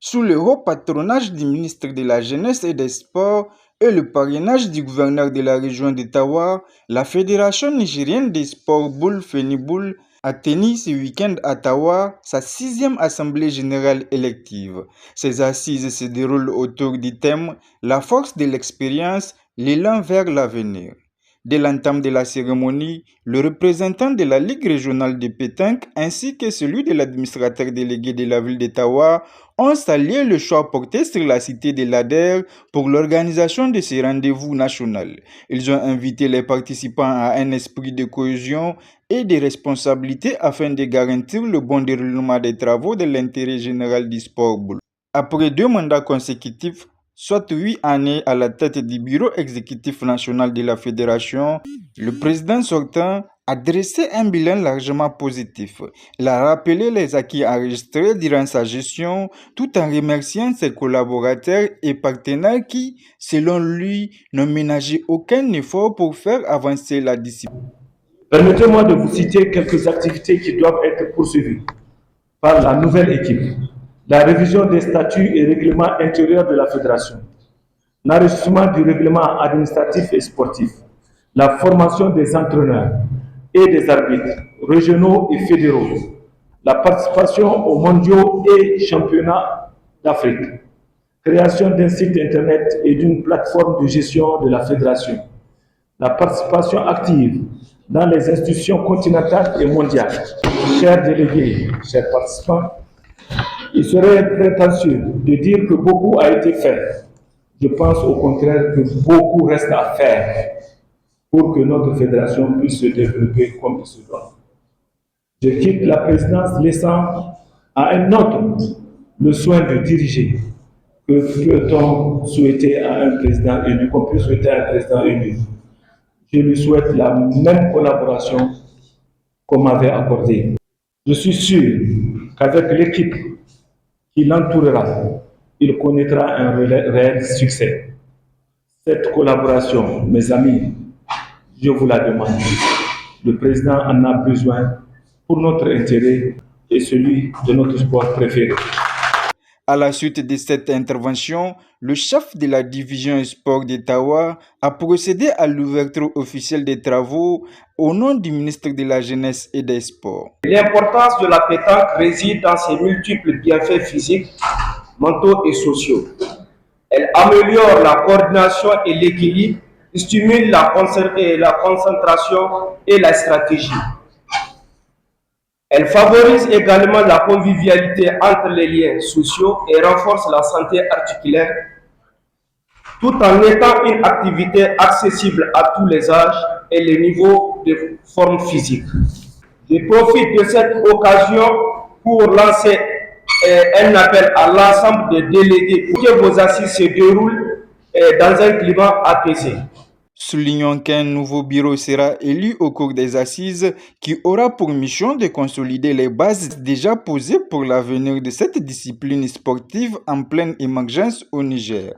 Sous le haut patronage du ministre de la Jeunesse et des Sports et le parrainage du gouverneur de la région d'Ottawa, la Fédération nigérienne des sports boule Feniboule a tenu ce week-end à Ottawa sa 6e assemblée générale élective. Ces assises se déroulent autour du thème « La force de l'expérience, l'élan vers l'avenir ». Dès l'entame de la cérémonie, le représentant de la Ligue régionale de pétanque ainsi que celui de l'administrateur délégué de la ville d'Ottawa ont salué le choix porté sur la cité de l'ADER pour l'organisation de ce rendez-vous national. Ils ont invité les participants à un esprit de cohésion et de responsabilité afin de garantir le bon déroulement des travaux de l'intérêt général du sport boule. Après 2 mandats consécutifs, soit 8 années à la tête du bureau exécutif national de la fédération, le président sortant a dressé un bilan largement positif. Il a rappelé les acquis enregistrés durant sa gestion tout en remerciant ses collaborateurs et partenaires qui, selon lui, n'ont ménagé aucun effort pour faire avancer la discipline. Permettez-moi de vous citer quelques activités qui doivent être poursuivies par la nouvelle équipe. La révision des statuts et règlements intérieurs de la fédération, l'enrichissement du règlement administratif et sportif, la formation des entraîneurs et des arbitres régionaux et fédéraux, la participation aux mondiaux et championnats d'Afrique, création d'un site internet et d'une plateforme de gestion de la fédération, la participation active dans les institutions continentales et mondiales. Chers délégués, chers participants, il serait prétentieux de dire que beaucoup a été fait. Je pense au contraire que beaucoup reste à faire pour que notre fédération puisse se développer comme il se doit. Je quitte la présidence laissant à un autre le soin de diriger. Que peut-on souhaiter à un président élu, qu'on peut souhaiter à un président élu? Je lui souhaite la même collaboration qu'on m'avait accordée. Je suis sûr qu'avec l'équipe qui l'entourera, il connaîtra un réel succès. Cette collaboration, mes amis, je vous la demande. Le président en a besoin pour notre intérêt et celui de notre sport préféré. À la suite de cette intervention, le chef de la division sport d'Ottawa a procédé à l'ouverture officielle des travaux au nom du ministre de la Jeunesse et des Sports. L'importance de la pétanque réside dans ses multiples bienfaits physiques, mentaux et sociaux. Elle améliore la coordination et l'équilibre, stimule la concentration et la stratégie. Elle favorise également la convivialité entre les liens sociaux et renforce la santé articulaire, tout en étant une activité accessible à tous les âges et les niveaux de forme physique. Je profite de cette occasion pour lancer un appel à l'ensemble des délégués pour que vos assises se déroulent dans un climat apaisé. Soulignons qu'un nouveau bureau sera élu au cours des assises qui aura pour mission de consolider les bases déjà posées pour l'avenir de cette discipline sportive en pleine émergence au Niger.